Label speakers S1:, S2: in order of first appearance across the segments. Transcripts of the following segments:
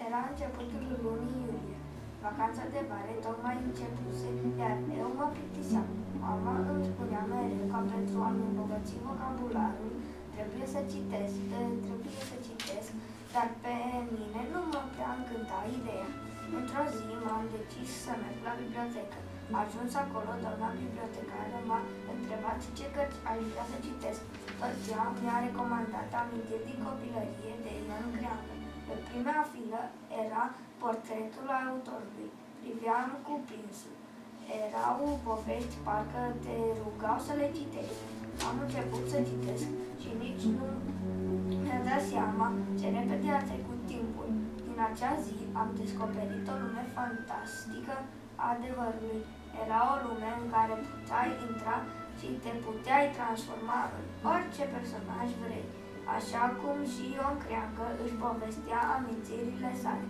S1: Era începutul lunii iulie. Vacanța de vară tocmai începuse, iar eu mă plictiseam. Mama îmi spunea mereu că pentru a-mi îmbogăți vocabularul trebuie să citesc, dar pe mine nu mă prea încânta ideea. Într-o zi m-am decis să merg la bibliotecă. Ajuns acolo, doamna bibliotecară m-a întrebat ce cărți aș vrea să citesc. Ea mi-a recomandat amintiri din copilărie de Ion Creangă. Pe prima filă era portretul autorului. Priveam cuprins. Erau povești, parcă te rugau să le citești. Am început să citesc și nici nu mi-am dat seama ce repede a trecut timpul. Din acea zi am descoperit o lume fantastică a adevărului. Era o lume în care puteai intra și te puteai transforma în orice personaj vrei, așa cum și Ion Creangă își povestea amintirile sale.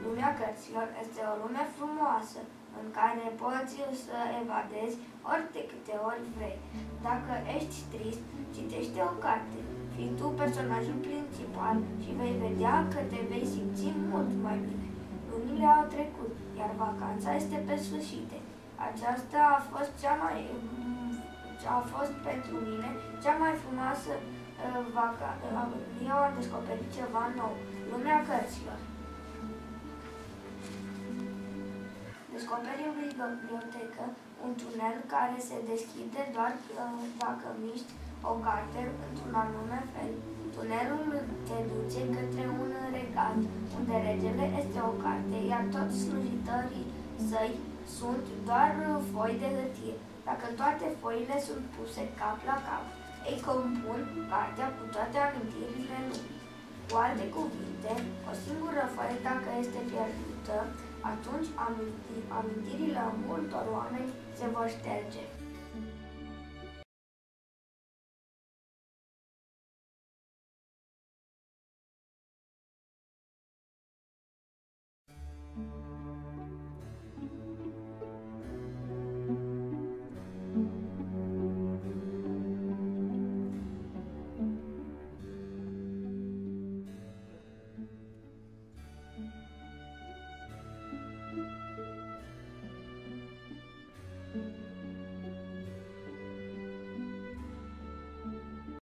S1: Lumea cărților este o lume frumoasă, în care poți să evadezi ori de câte ori vrei. Dacă ești trist, citește o carte. Fii tu personajul principal și vei vedea că te vei simți mult mai bine. Lunile au trecut, iar vacanța este pe sfârșit. Aceasta a fost pentru mine cea mai frumoasă vacanță. Eu am descoperit ceva nou, lumea cărților. Descoperi în bibliotecă un tunel care se deschide doar dacă miști o carte într-un anume fel. Tunelul te duce către un regat, unde regele este o carte, iar toți slujitorii săi sunt doar foi de hârtie. Dacă toate foile sunt puse cap la cap, ei compun cartea cu toate amintirile lumii. Cu alte cuvinte, o singură foaie dacă este pierdută, atunci amintirile multor oameni se vor șterge.